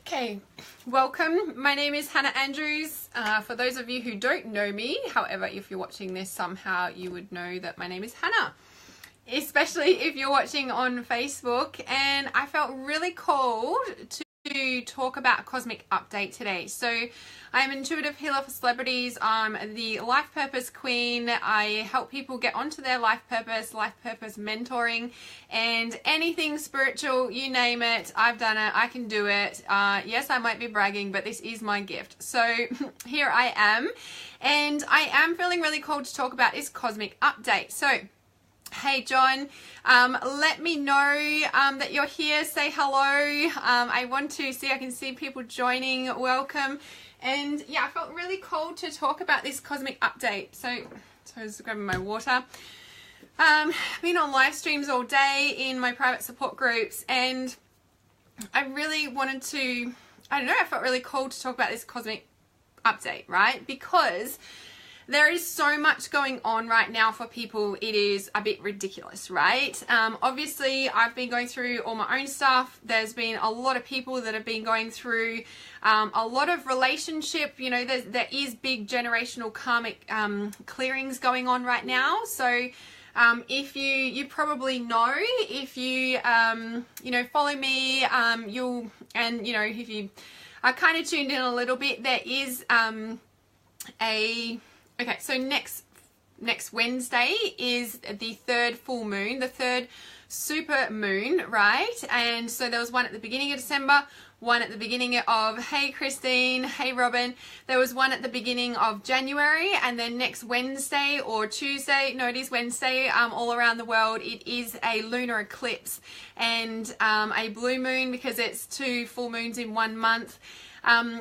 Okay, welcome. My name is Hannah Andrews. For those of you who don't know me, however, if you're watching this somehow, you would know that my name is Hannah, especially if you're watching on Facebook. And I felt really called to talk about Cosmic Update today. So I'm an intuitive healer for celebrities. I'm the life purpose queen. I help people get onto their life purpose mentoring, and anything spiritual, you name it, I've done it, I can do it. Yes, I might be bragging, but this is my gift. So here I am, and I am feeling really called to talk about this Cosmic Update. So hey John, let me know that you're here. Say hello. I want to see, I can see people joining. Welcome. And yeah, I felt really called to talk about this Cosmic Update. So I was grabbing my water. Been on live streams all day in my private support groups, and I really wanted to, I don't know, I felt really called to talk about this Cosmic Update, right? Because there is so much going on right now for people. It is a bit ridiculous, right? Obviously, I've been going through all my own stuff. There's been a lot of people that have been going through a lot of relationship, you know, there is big generational karmic clearings going on right now. So if you probably know, if you, you know, follow me, you'll, and, you know, if you are kind of tuned in a little bit, there is okay, so next Wednesday is the third full moon, the third super moon, right? And so there was one at the beginning of December, one at the beginning of, hey Christine, hey Robin, there was one at the beginning of January, and then next Wednesday or Tuesday, no, it is Wednesday, all around the world, it is a lunar eclipse and a blue moon, because it's two full moons in 1 month.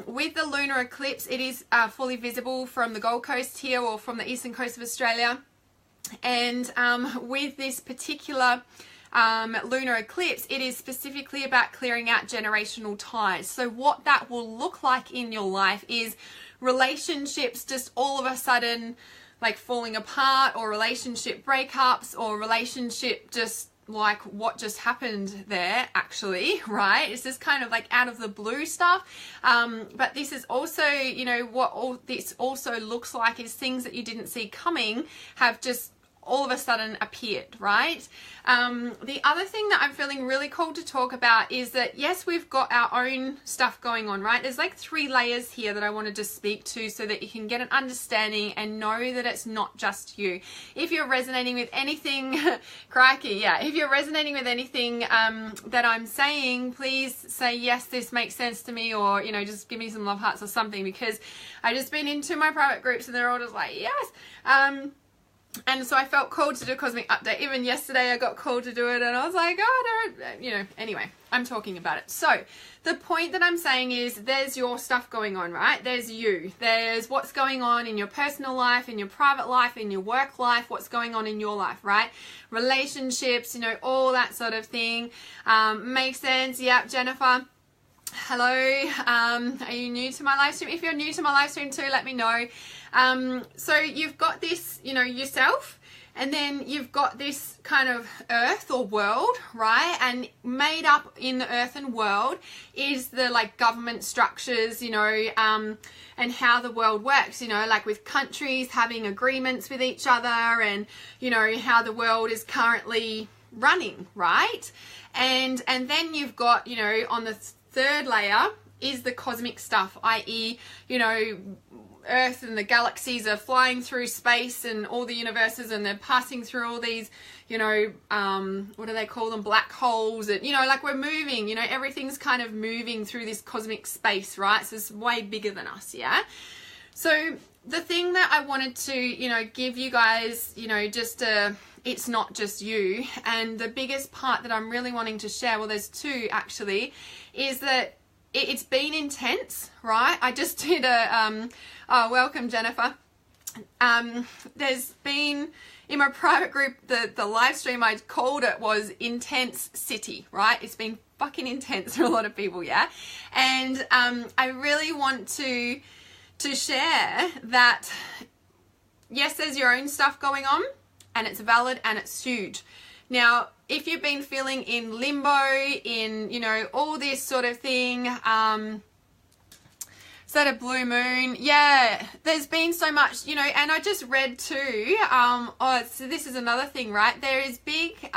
With the lunar eclipse, it is fully visible from the Gold Coast here or from the eastern coast of Australia. And with this particular lunar eclipse, it is specifically about clearing out generational ties. So what that will look like in your life is relationships just all of a sudden like falling apart, or relationship breakups, or relationship just like what just happened there, actually, right? It's just kind of like out of the blue stuff. But this is also, you know, what all this also looks like is things that you didn't see coming have just all of a sudden appeared, right? The other thing that I'm feeling really called to talk about is that, yes, we've got our own stuff going on, right? There's like 3 layers here that I wanted to speak to so that you can get an understanding and know that it's not just you. If you're resonating with anything, crikey, yeah, if you're resonating with anything that I'm saying, please say, yes, this makes sense to me, or, you know, just give me some love hearts or something, because I just been into my private groups and they're all just like, yes. And so I felt called to do a Cosmic Update. Even yesterday I got called to do it, and I was like, oh, don't, you know, anyway, I'm talking about it. So the point that I'm saying is there's your stuff going on, right? There's you. There's what's going on in your personal life, in your private life, in your work life, what's going on in your life, right? Relationships, you know, all that sort of thing. Makes sense? Yep, Jennifer. Hello, are you new to my live stream? If you're new to my live stream too, let me know. So you've got this, you know, yourself, and then you've got this kind of earth or world, right? And made up in the earth and world is the like government structures, you know, and how the world works, you know, like with countries having agreements with each other, and, you know, how the world is currently running, right? And then you've got, you know, on the third layer is the cosmic stuff, i.e., you know, Earth and the galaxies are flying through space and all the universes, and they're passing through all these, you know, what do they call them? Black holes. And, you know, like we're moving, you know, everything's kind of moving through this cosmic space, right? So it's way bigger than us, yeah? So the thing that I wanted to, you know, give you guys, you know, just it's not just you. And the biggest part that I'm really wanting to share, well, there's 2 actually, is that it's been intense, right? I just did a, oh, welcome Jennifer. There's been, in my private group, the live stream I called it was Intense City, right? It's been fucking intense for a lot of people, yeah? And I really want to share that, yes, there's your own stuff going on, and it's valid and it's huge. Now, if you've been feeling in limbo, in, you know, all this sort of thing, is that a blue moon? Yeah, there's been so much, you know, and I just read too, so this is another thing, right? There is big,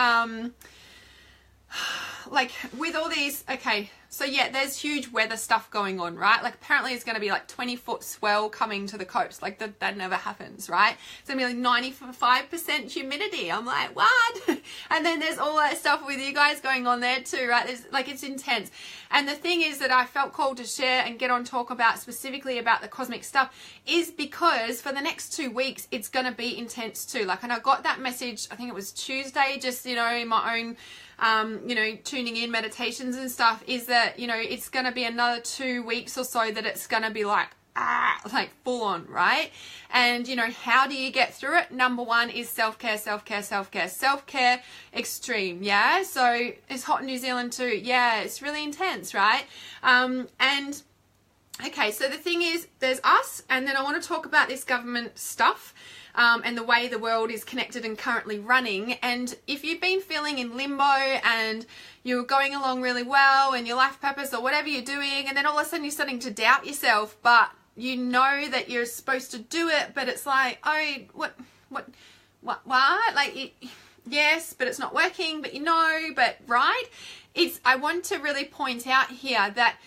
like with all these, okay, so yeah, there's huge weather stuff going on, right? Like apparently it's going to be like 20-foot swell coming to the coast. Like that never happens, right? It's going to be like 95% humidity. I'm like, what? And then there's all that stuff with you guys going on there too, right? There's, like, it's intense. And the thing is that I felt called to share and get on talk about specifically about the cosmic stuff is because for the next 2 weeks, it's going to be intense too. Like, and I got that message, I think it was Tuesday, just, you know, in my own you know, tuning in meditations and stuff, is that, you know, it's going to be another 2 weeks or so that it's going to be like full on, right? And, you know, how do you get through it? Number one is self-care, self-care, self-care, self-care extreme. Yeah. So it's hot in New Zealand too. Yeah. It's really intense, right? And okay, so the thing is, there's us, and then I want to talk about this government stuff. And the way the world is connected and currently running. And if you've been feeling in limbo and you're going along really well in your life purpose or whatever you're doing, and then all of a sudden you're starting to doubt yourself, but you know that you're supposed to do it, but it's like, oh, what, like, yes, but it's not working, but you know, but right? I want to really point out here that,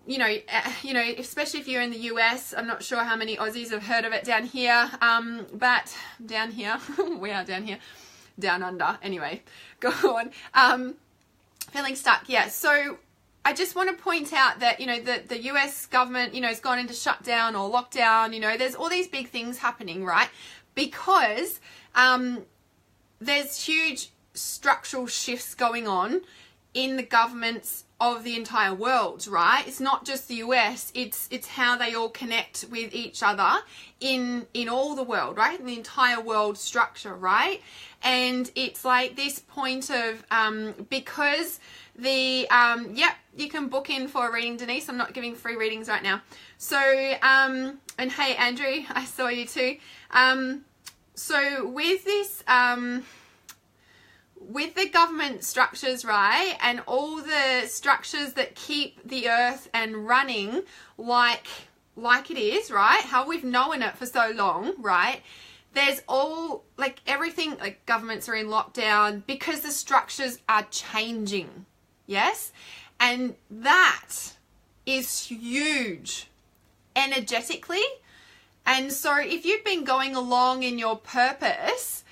you know, especially if you're in the US, I'm not sure how many Aussies have heard of it down here, but down here, we are down here, down under, anyway, go on, feeling stuck, yeah, so I just want to point out that, you know, the US government, you know, has gone into shutdown or lockdown, you know, there's all these big things happening, right, because there's huge structural shifts going on in the governments of the entire world, right? It's not just the US, it's how they all connect with each other in all the world, right? In the entire world structure, right? And it's like this point of, because the, yep, you can book in for a reading, Denise. I'm not giving free readings right now. So, and hey, Andrew, I saw you too. So with this, with the government structures, right, and all the structures that keep the earth and running like it is, right, how we've known it for so long, right, there's all, like, everything, like, governments are in lockdown because the structures are changing, yes, and that is huge energetically. And so if you've been going along in your purpose,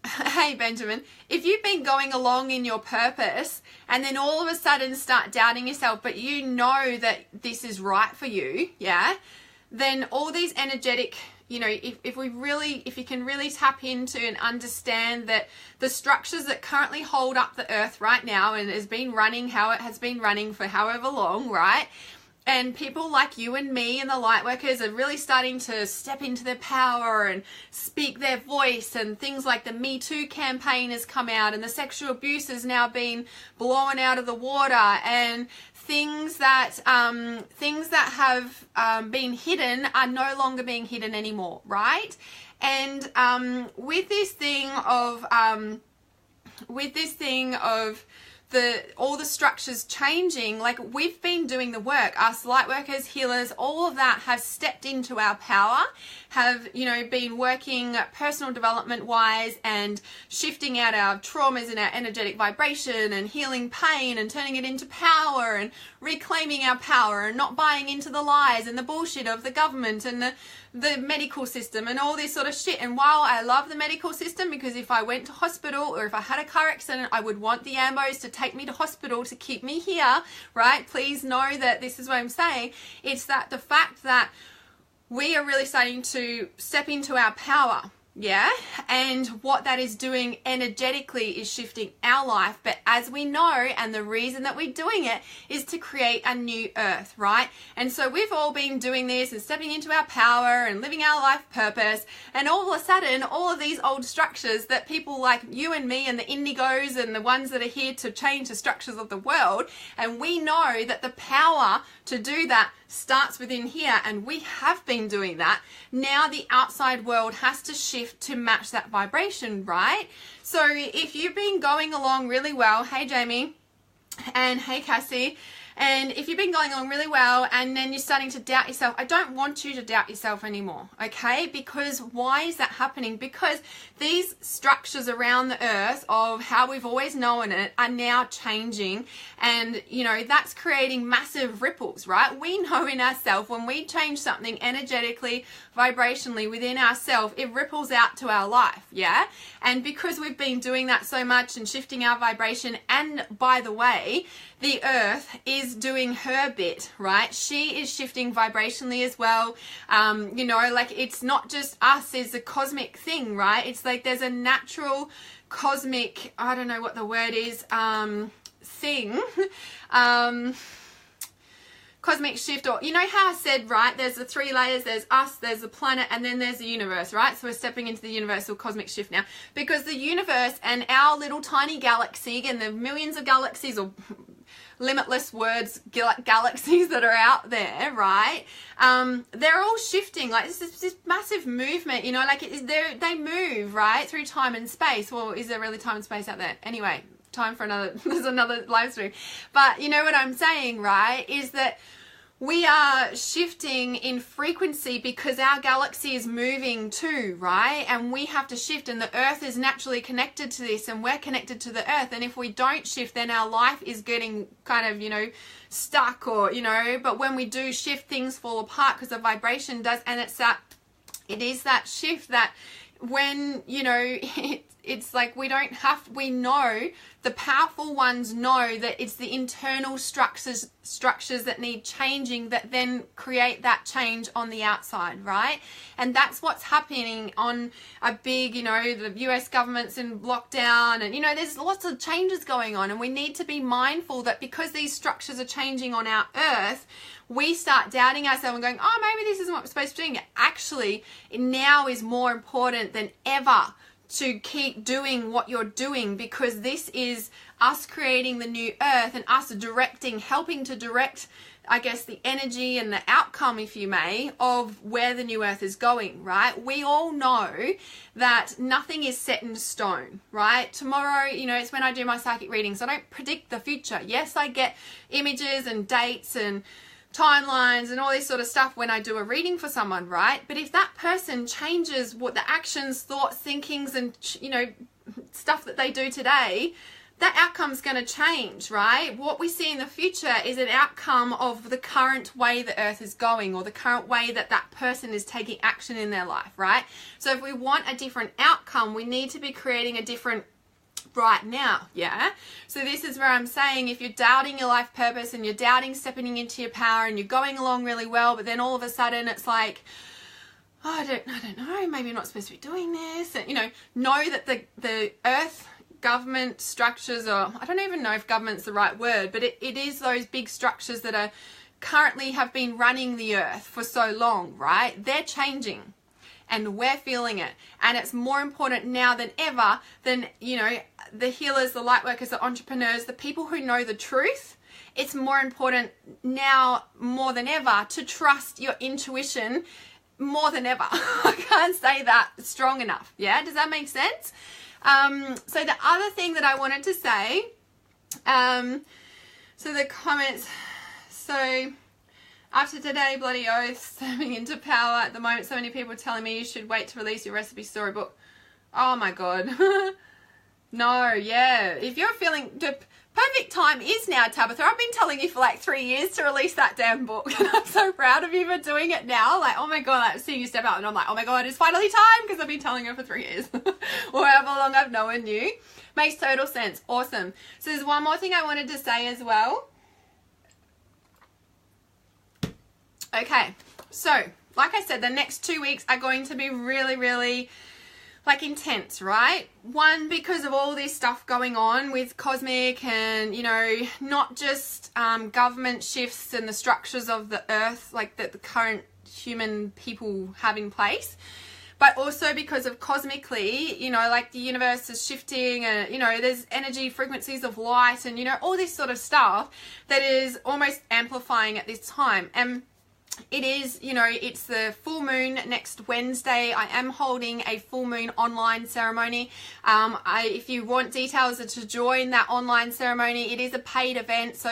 hey Benjamin, if you've been going along in your purpose and then all of a sudden start doubting yourself, but you know that this is right for you, yeah, then all these energetic, you know, if you can really tap into and understand that the structures that currently hold up the earth right now and has been running how it has been running for however long, right? And people like you and me and the light workers are really starting to step into their power and speak their voice, and things like the Me Too campaign has come out, and the sexual abuse has now been blown out of the water, and things that have been hidden are no longer being hidden anymore, right? And with this thing of all the structures changing, like, we've been doing the work. Us light workers, healers, all of that have stepped into our power, have, you know, been working personal development wise and shifting out our traumas and our energetic vibration and healing pain and turning it into power and reclaiming our power and not buying into the lies and the bullshit of the government and the medical system and all this sort of shit. And while I love the medical system, because if I went to hospital or if I had a car accident, I would want the ambos to take me to hospital to keep me here, right? Please know that this is what I'm saying. It's that the fact that we are really starting to step into our power, yeah? And what that is doing energetically is shifting our life. But as we know, and the reason that we're doing it is to create a new earth, right? And so we've all been doing this and stepping into our power and living our life purpose. And all of a sudden, all of these old structures that people like you and me and the indigos and the ones that are here to change the structures of the world, and we know that the power to do that starts within here, and we have been doing that. Now the outside world has to shift shift to match that vibration, right? So if you've been going along really well, hey Jamie, and hey Cassie, and if you've been going along really well and then you're starting to doubt yourself, I don't want you to doubt yourself anymore, okay? Because why is that happening? Because these structures around the earth of how we've always known it are now changing, and you know, that's creating massive ripples, right? We know in ourselves when we change something energetically, vibrationally within ourselves, it ripples out to our life, yeah? And because we've been doing that so much and shifting our vibration, and by the way, the earth is doing her bit, right? She is shifting vibrationally as well. You know, like it's not just us, it's a cosmic thing, right? It's like there's a natural cosmic, I don't know what the word is, thing, cosmic shift, or you know how I said, right, there's the 3 layers, there's us, there's the planet, and then there's the universe, right? So we're stepping into the universal cosmic shift now, because the universe and our little tiny galaxy and the millions of galaxies, or limitless words, galaxies that are out there, right? They're all shifting. Like this massive movement, you know, like they move, right, through time and space. Well, is there really time and space out there? Anyway, time for another, there's another live stream. But you know what I'm saying, right, is that we are shifting in frequency because our galaxy is moving too, right? And we have to shift, and the earth is naturally connected to this, and we're connected to the earth. And if we don't shift, then our life is getting kind of, you know, stuck, or, you know, but when we do shift, things fall apart because the vibration does. And it is that shift that when, you know, it's like we know, the powerful ones know that it's the internal structures that need changing that then create that change on the outside, right? And that's what's happening on a big, you know, the US government's in lockdown, and, you know, there's lots of changes going on, and we need to be mindful that because these structures are changing on our earth, we start doubting ourselves and going, oh, maybe this isn't what we're supposed to be doing. Actually, now is more important than ever to keep doing what you're doing, because this is us creating the new earth and us directing, helping to direct, I guess, the energy and the outcome, if you may, of where the new earth is going, right? We all know that nothing is set in stone, right? Tomorrow, you know, it's when I do my psychic readings. I don't predict the future. Yes, I get images and dates and timelines and all this sort of stuff when I do a reading for someone, right? But if that person changes what the actions, thoughts, thinkings, and, you know, stuff that they do today, that outcome's going to change, right? What we see in the future is an outcome of the current way the earth is going, or the current way that that person is taking action in their life, right? So if we want a different outcome, we need to be creating a different right now, yeah? So this is where I'm saying, if you're doubting your life purpose and you're doubting stepping into your power and you're going along really well, but then all of a sudden it's like, oh, I don't know, maybe I'm not supposed to be doing this, and, you know that the earth government structures, or I don't even know if government's the right word, but it is those big structures that are currently have been running the earth for so long, right? They're changing. And we're feeling it, and it's more important now than ever than, you know, the healers, the light workers, the entrepreneurs, the people who know the truth. It's more important now more than ever to trust your intuition more than ever. I can't say that strong enough. Yeah, does that make sense? So the other thing that I wanted to say, so the comments, so after today, bloody oath, stepping into power at the moment, so many people are telling me you should wait to release your recipe storybook. Oh my God. No, yeah. If you're feeling, the perfect time is now, Tabitha. I've been telling you for like 3 years to release that damn book, and I'm so proud of you for doing it now. Like, oh my God, like seeing you step out, and I'm like, oh my God, it's finally time, because I've been telling her for 3 years. Or however long I've known you. Makes total sense. Awesome. So there's one more thing I wanted to say as well. Okay, so like I said, the next 2 weeks are going to be really, really like intense, right? One, because of all this stuff going on with cosmic and, you know, not just government shifts and the structures of the earth, like that the current human people have in place, but also because of cosmically, you know, like the universe is shifting, and, you know, there's energy frequencies of light and, you know, all this sort of stuff that is almost amplifying at this time. And it is, you know, it's the full moon next Wednesday. I am holding a full moon online ceremony. If you want details to join that online ceremony, it is a paid event. So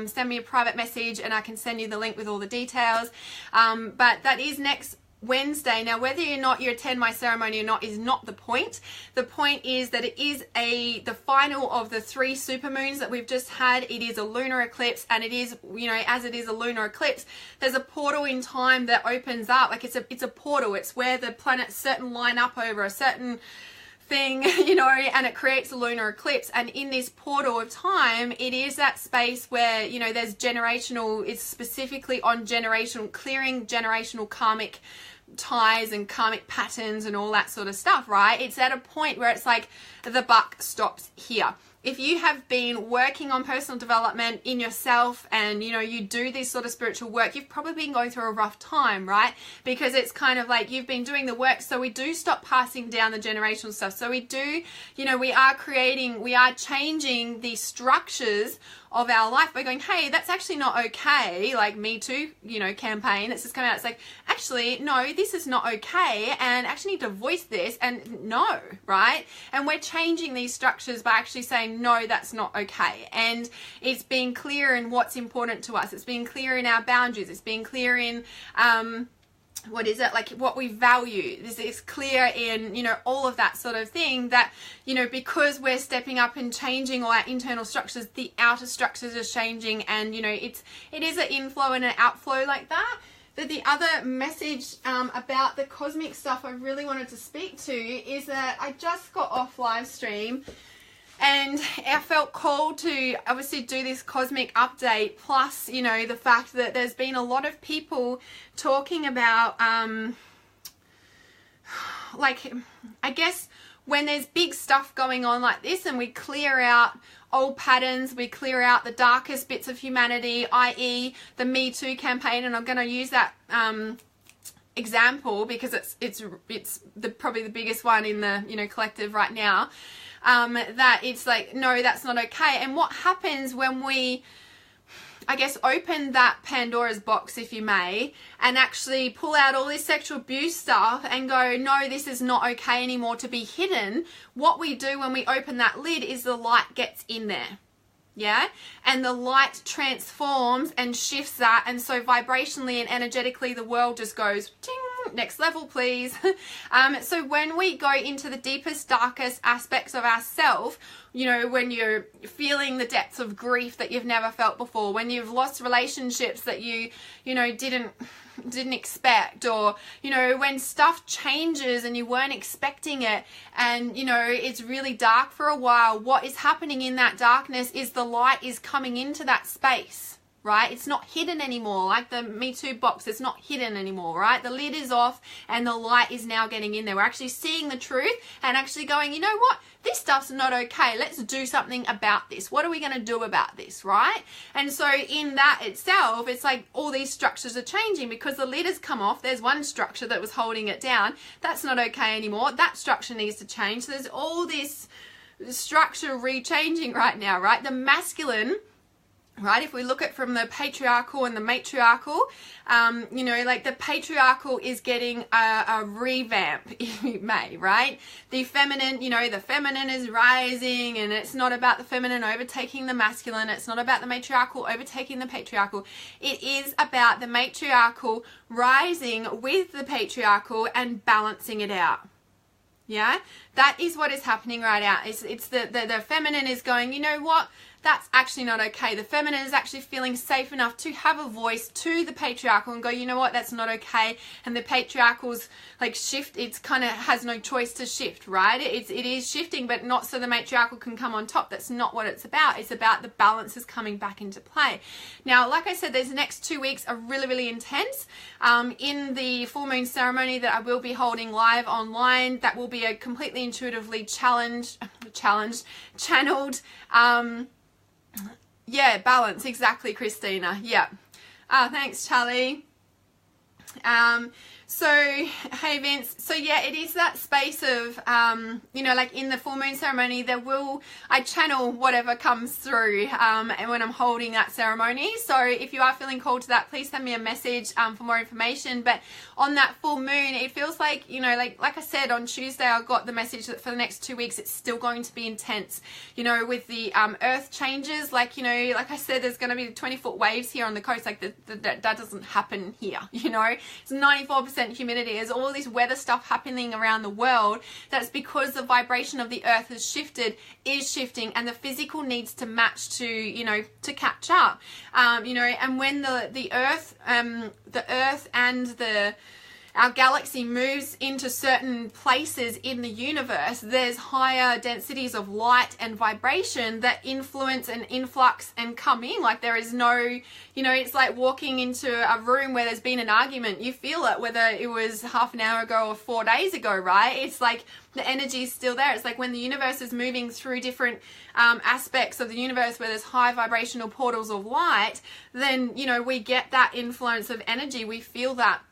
send me a private message and I can send you the link with all the details. But that is next Wednesday. Now, whether or not you attend my ceremony or not is not the point. The point is that it is the final of the 3 supermoons that we've just had. It is a lunar eclipse, and it is, you know, as it is a lunar eclipse, there's a portal in time that opens up. Like it's a portal. It's where the planets certain line up over a certain thing, you know, and it creates a lunar eclipse. And in this portal of time, it is that space where, you know, there's it's specifically on clearing generational karmic ties and karmic patterns and all that sort of stuff, right? It's at a point where it's like the buck stops here. If you have been working on personal development in yourself and, you know, you do this sort of spiritual work, you've probably been going through a rough time, right? Because it's kind of like you've been doing the work. So we do stop passing down the generational stuff. So we do, you know, we are changing the structures of our life by going, hey, that's actually not okay. Like Me Too, you know, campaign that's just come out. It's like, actually, no, this is not okay. And actually need to voice this and no, right? And we're changing these structures by actually saying, no, that's not okay. And it's being clear in what's important to us. It's being clear in our boundaries. It's being clear in, like what we value. This is clear in, you know, all of that sort of thing that, you know, because we're stepping up and changing all our internal structures, the outer structures are changing, and, you know, it is an inflow and an outflow like that. But the other message about the cosmic stuff I really wanted to speak to is that I just got off live stream and I felt called to obviously do this cosmic update, plus, you know, the fact that there's been a lot of people talking about, like, I guess when there's big stuff going on like this and we clear out old patterns, we clear out the darkest bits of humanity, i.e. the Me Too campaign, and I'm going to use that example because it's probably the biggest one in the, you know, collective right now. That it's like, no, that's not okay. And what happens when we, I guess, open that Pandora's box, if you may, and actually pull out all this sexual abuse stuff and go, no, this is not okay anymore to be hidden. What we do when we open that lid is the light gets in there. Yeah. And the light transforms and shifts that. And so vibrationally and energetically, the world just goes, ting, next level, please. So when we go into the deepest, darkest aspects of ourselves, you know, when you're feeling the depths of grief that you've never felt before, when you've lost relationships that you know, didn't expect, or, you know, when stuff changes and you weren't expecting it and, you know, it's really dark for a while, what is happening in that darkness is the light is coming into that space. Right? It's not hidden anymore. Like the Me Too box, it's not hidden anymore, right? The lid is off and the light is now getting in there. We're actually seeing the truth and actually going, you know what? This stuff's not okay. Let's do something about this. What are we going to do about this, right? And so in that itself, it's like all these structures are changing because the lid has come off. There's one structure that was holding it down. That's not okay anymore. That structure needs to change. So there's all this structure re-changing right now, right? The masculine, right, if we look at from the patriarchal and the matriarchal, you know, like the patriarchal is getting a revamp, if you may, right? The feminine, you know, the feminine is rising, and it's not about the feminine overtaking the masculine. It's not about the matriarchal overtaking the patriarchal. It is about the matriarchal rising with the patriarchal and balancing it out. Yeah, that is what is happening right now. It's the feminine is going, you know what? That's actually not okay. The feminine is actually feeling safe enough to have a voice to the patriarchal and go, you know what, that's not okay. And the patriarchal's like shift, it's kind of has no choice to shift, right? It is shifting, but not so the matriarchal can come on top. That's not what it's about. It's about the balances coming back into play. Now, like I said, these next 2 weeks are really, really intense. In the full moon ceremony that I will be holding live online, that will be a completely intuitively channeled, yeah, balance, exactly, Christina. Yeah. Thanks, Charlie. So, hey Vince, so yeah, it is that space of, you know, like in the full moon ceremony, I channel whatever comes through, and when I'm holding that ceremony. So if you are feeling called to that, please send me a message, for more information. But on that full moon, it feels like, you know, like I said, on Tuesday, I got the message that for the next 2 weeks, it's still going to be intense, you know, with the, earth changes, like, you know, like I said, there's going to be 20-foot waves here on the coast, like that doesn't happen here, you know, it's 94% humidity. There's all this weather stuff happening around the world. That's because the vibration of the earth has shifted, is shifting, and the physical needs to match to, you know, to catch up. You know, and when the earth and our galaxy moves into certain places in the universe, there's higher densities of light and vibration that influence and influx and come in. Like there is no, you know, it's like walking into a room where there's been an argument. You feel it, whether it was half an hour ago or 4 days ago, right? It's like the energy is still there. It's like when the universe is moving through different aspects of the universe where there's high vibrational portals of light, then, you know, we get that influence of energy. We feel that.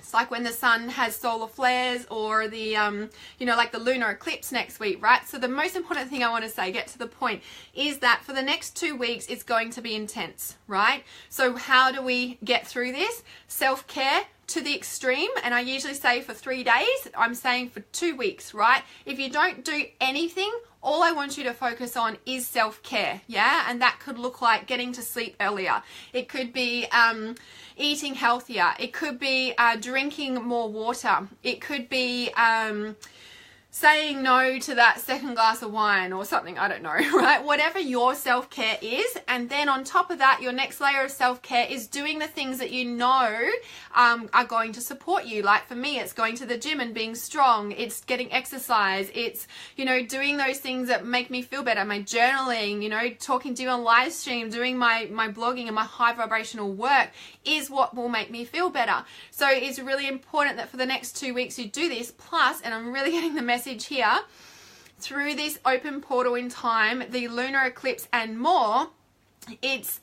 It's like when the sun has solar flares, or the, you know, like the lunar eclipse next week, right? So the most important thing I want to say, get to the point, is that for the next 2 weeks, it's going to be intense, right? So how do we get through this? Self-care to the extreme. And I usually say for 3 days, I'm saying for 2 weeks, right? If you don't do anything, all I want you to focus on is self-care, yeah? And that could look like getting to sleep earlier. It could be eating healthier. It could be drinking more water. It could be saying no to that second glass of wine or something, I don't know, right? Whatever your self-care is. And then on top of that, your next layer of self-care is doing the things that you know are going to support you. Like for me, it's going to the gym and being strong. It's getting exercise. It's, you know, doing those things that make me feel better. My journaling, you know, talking to you on live stream, doing my blogging and my high vibrational work is what will make me feel better. So it's really important that for the next 2 weeks you do this. Plus, and I'm really getting the message here, through this open portal in time, the lunar eclipse and more, it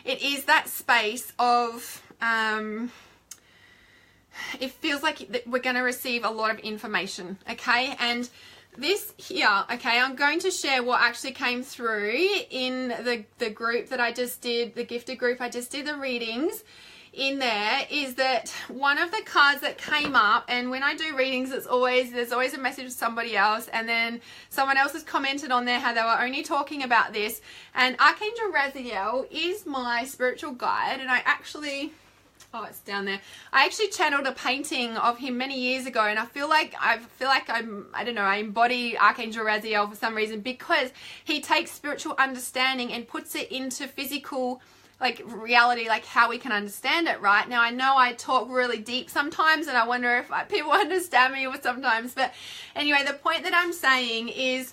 is that space of it feels like we're going to receive a lot of information, okay? And this here, okay, I'm going to share what actually came through in the group that I just did, the gifted group I just did the readings in there, is that one of the cards that came up, and when I do readings, there's always a message of somebody else, and then someone else has commented on there how they were only talking about this. And Archangel Raziel is my spiritual guide, and I actually, oh, it's down there. I actually channeled a painting of him many years ago, and I feel like I don't know, I embody Archangel Raziel for some reason, because he takes spiritual understanding and puts it into physical, like, reality, like how we can understand it, right? Now, I know I talk really deep sometimes, and I wonder if people understand me sometimes, but anyway, the point that I'm saying is,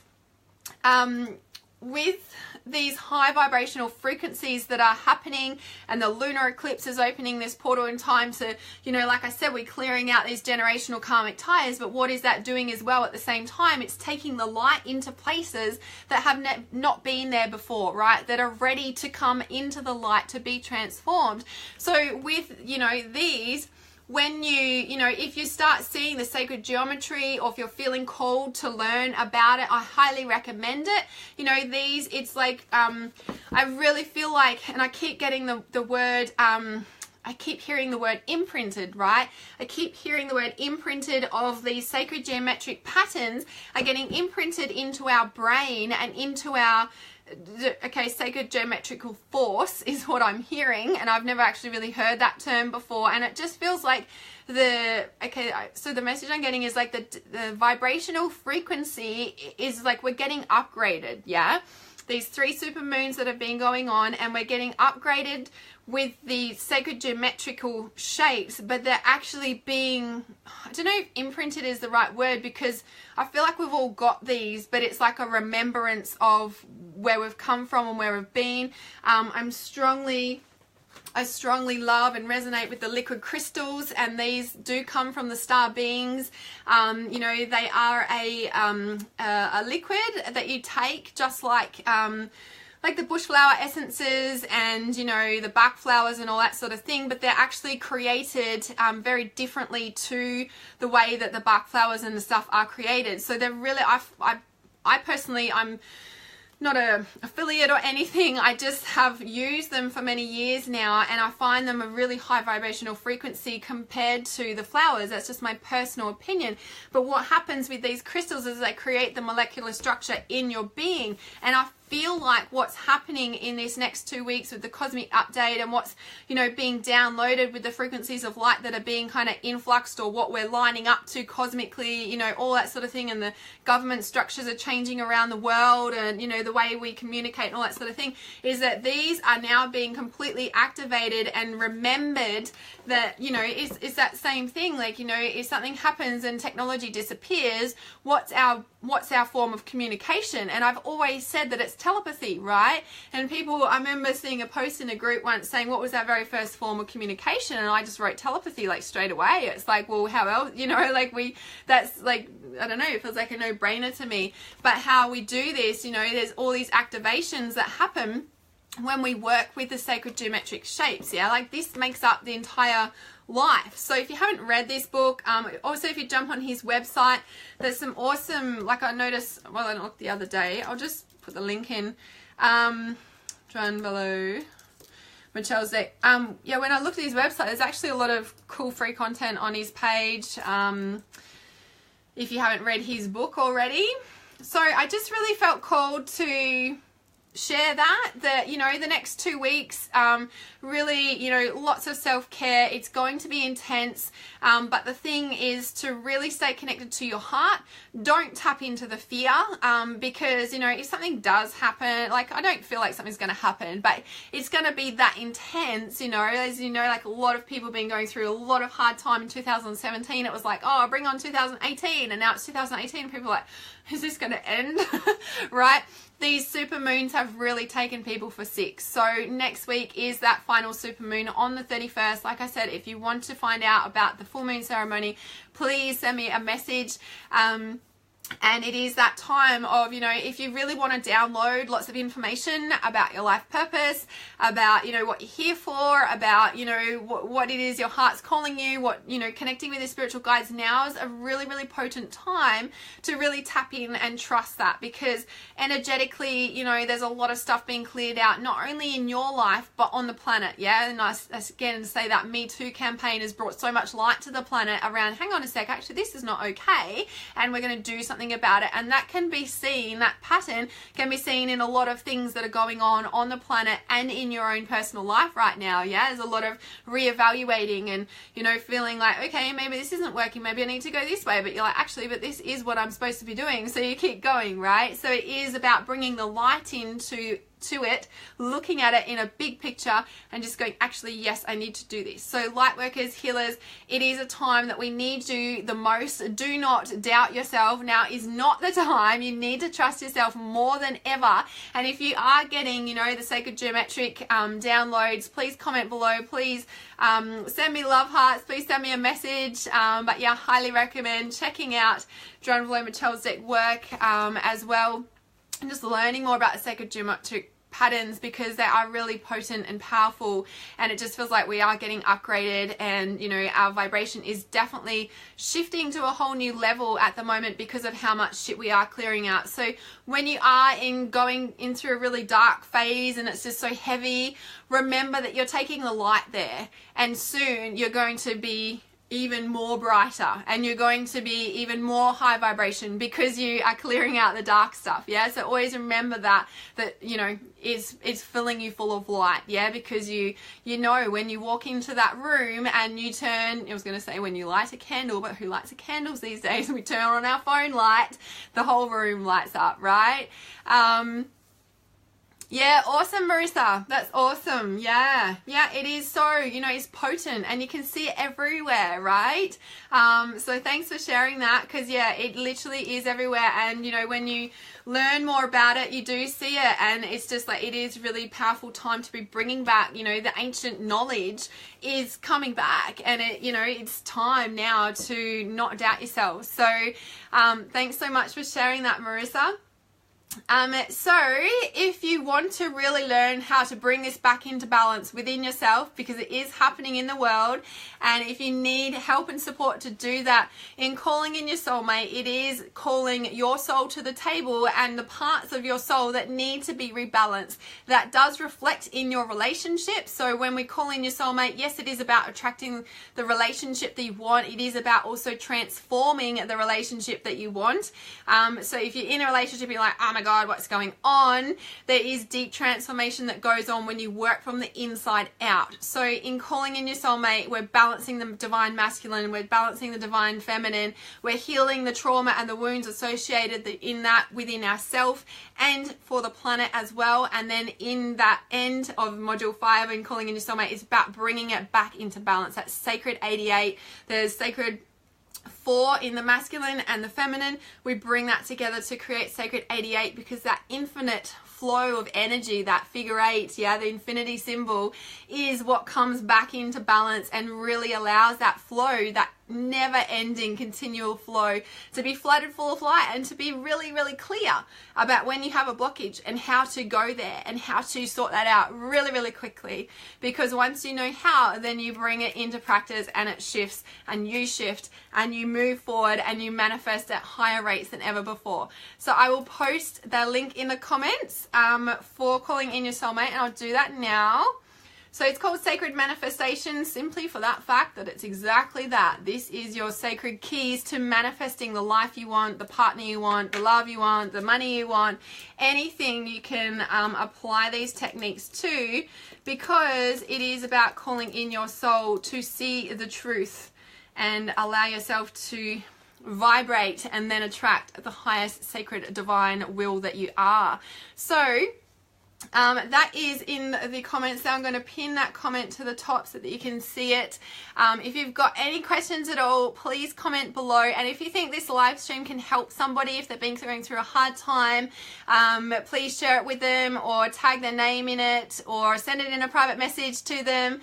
with these high vibrational frequencies that are happening, and the lunar eclipse is opening this portal in time to, you know, like I said, we're clearing out these generational karmic ties, but what is that doing as well at the same time? It's taking the light into places that have not been there before, right? That are ready to come into the light to be transformed. So with, you know, these, when you know, if you start seeing the sacred geometry, or if you're feeling called to learn about it, I highly recommend it. You know, these, it's like, I really feel like, and I keep getting the word, I keep hearing the word imprinted, right? I keep hearing the word imprinted, of these sacred geometric patterns are getting imprinted into our brain and into our, okay, sacred geometrical force is what I'm hearing, and I've never actually really heard that term before, and it just feels like so the message I'm getting is like the vibrational frequency is like we're getting upgraded, yeah? These 3 super moons that have been going on, and we're getting upgraded with the sacred geometrical shapes, but they're actually being, I don't know if imprinted is the right word, because I feel like we've all got these, but it's like a remembrance of where we've come from and where we've been. I strongly love and resonate with the liquid crystals, and these do come from the star beings. You know, they are a liquid that you take, just like like the bushflower essences and, you know, the Bach flowers and all that sort of thing, but they're actually created very differently to the way that the Bach flowers and the stuff are created. So they're really, I personally, I'm not a affiliate or anything. I just have used them for many years now, and I find them a really high vibrational frequency compared to the flowers. That's just my personal opinion. But what happens with these crystals is they create the molecular structure in your being, and I feel like what's happening in this next 2 weeks with the cosmic update and what's, you know, being downloaded with the frequencies of light that are being kind of influxed, or what we're lining up to cosmically, you know, all that sort of thing, and the government structures are changing around the world, and, you know, the way we communicate and all that sort of thing, is that these are now being completely activated and remembered. That, you know, is that same thing. Like, you know, if something happens and technology disappears, what's our form of communication? And I've always said that it's telepathy, right? And people, I remember seeing a post in a group once saying, what was our very first form of communication? And I just wrote telepathy, like, straight away. It's like, well, how else, you know, like, that's like, I don't know, it feels like a no-brainer to me. But how we do this, you know, there's all these activations that happen when we work with the sacred geometric shapes. Yeah, like, this makes up the entire life. So if you haven't read this book, also if you jump on his website, there's some awesome, like, I noticed, well, I looked the other day, I'll just put the link in, Drunvalo Melchizedek. Yeah, when I looked at his website, there's actually a lot of cool free content on his page, if you haven't read his book already. So I just really felt called to share that, you know, the next 2 weeks, really, you know, lots of self-care. It's going to be intense, but the thing is to really stay connected to your heart. Don't tap into the fear, because, you know, if something does happen, like, I don't feel like something's going to happen, but it's going to be that intense, you know. As you know, like, a lot of people have been going through a lot of hard time in 2017. It was like, oh, bring on 2018, and now it's 2018, and people are like, is this going to end? Right? These super moons have really taken people for six. So next week is that final super moon on the 31st. Like I said, if you want to find out about the full moon ceremony, please send me a message. And it is that time of, you know, if you really want to download lots of information about your life purpose, about, you know, what you're here for, about, you know, what it is your heart's calling you, what, you know, connecting with your spiritual guides, now is a really, really potent time to really tap in and trust that, because energetically, you know, there's a lot of stuff being cleared out, not only in your life, but on the planet. Yeah. And I again say that Me Too campaign has brought so much light to the planet around, hang on a sec, actually, this is not okay. And we're going to do something about it. And that can be seen, that pattern can be seen in a lot of things that are going on the planet and in your own personal life right now. Yeah, there's a lot of reevaluating and, you know, feeling like, okay, maybe this isn't working, maybe I need to go this way, but you're like, actually, but this is what I'm supposed to be doing. So you keep going, right? So it is about bringing the light into it, looking at it in a big picture and just going, actually, yes, I need to do this. So light workers, healers, it is a time that we need you the most. Do not doubt yourself. Now is not the time. You need to trust yourself more than ever. And if you are getting, you know, the sacred geometric downloads, please comment below. Please send me love hearts. Please send me a message. But yeah, highly recommend checking out Drunvalo Melchizedek work as well. And just learning more about the sacred geometric patterns, because they are really potent and powerful, and it just feels like we are getting upgraded, and, you know, our vibration is definitely shifting to a whole new level at the moment because of how much shit we are clearing out. So when you are going into a really dark phase and it's just so heavy, remember that you're taking the light there, and soon you're going to be even more brighter, and you're going to be even more high vibration because you are clearing out the dark stuff. Yeah, so always remember that you know, is filling you full of light. Yeah, because you know, when you walk into that room and you turn, I was going to say when you light a candle, but who lights candles these days? We turn on our phone light, the whole room lights up, right? Yeah, awesome, Marissa. That's awesome. Yeah, it is so, you know, it's potent and you can see it everywhere, right? So thanks for sharing that, because, yeah, it literally is everywhere. And, you know, when you learn more about it, you do see it, and it's just like, it is really powerful time to be bringing back, you know, the ancient knowledge is coming back, and it, you know, it's time now to not doubt yourself. So thanks so much for sharing that, Marissa. So if you want to really learn how to bring this back into balance within yourself, because it is happening in the world, and if you need help and support to do that in calling in your soulmate, it is calling your soul to the table and the parts of your soul that need to be rebalanced. That does reflect in your relationship. So when we call in your soulmate, yes, it is about attracting the relationship that you want. It is about also transforming the relationship that you want. So if you're in a relationship, you're like, oh my God, what's going on? There is deep transformation that goes on when you work from the inside out. So in calling in your soulmate, we're balancing the divine masculine, we're balancing the divine feminine, we're healing the trauma and the wounds associated in that within ourselves and for the planet as well. And then in that end of module 5 in calling in your soulmate, is about bringing it back into balance. That's sacred 88. There's sacred 4 in the masculine and the feminine. We bring that together to create sacred 88, because that infinite flow of energy, that figure 8, the infinity symbol, is what comes back into balance and really allows that flow, that never-ending continual flow, to be flooded full of light, and to be really, really clear about when you have a blockage and how to go there and how to sort that out really, really quickly. Because once you know how, then you bring it into practice and it shifts, and you shift and you move forward and you manifest at higher rates than ever before. So I will post the link in the comments for calling in your soulmate, and I'll do that now. So it's called Sacred Manifestation simply for that fact that it's exactly that. This is your sacred keys to manifesting the life you want, the partner you want, the love you want, the money you want, anything you can apply these techniques to, because it is about calling in your soul to see the truth and allow yourself to vibrate and then attract the highest sacred divine will that you are. So that is in the comments. So I'm going to pin that comment to the top so that you can see it. If you've got any questions at all, please comment below. And if you think this live stream can help somebody, if they've been going through a hard time, please share it with them, or tag their name in it, or send it in a private message to them.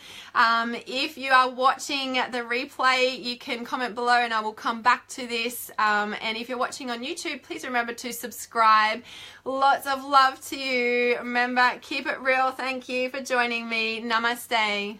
If you are watching the replay, you can comment below and I will come back to this. And if you're watching on YouTube, please remember to subscribe. Lots of love to you. Remember, keep it real. Thank you for joining me. Namaste.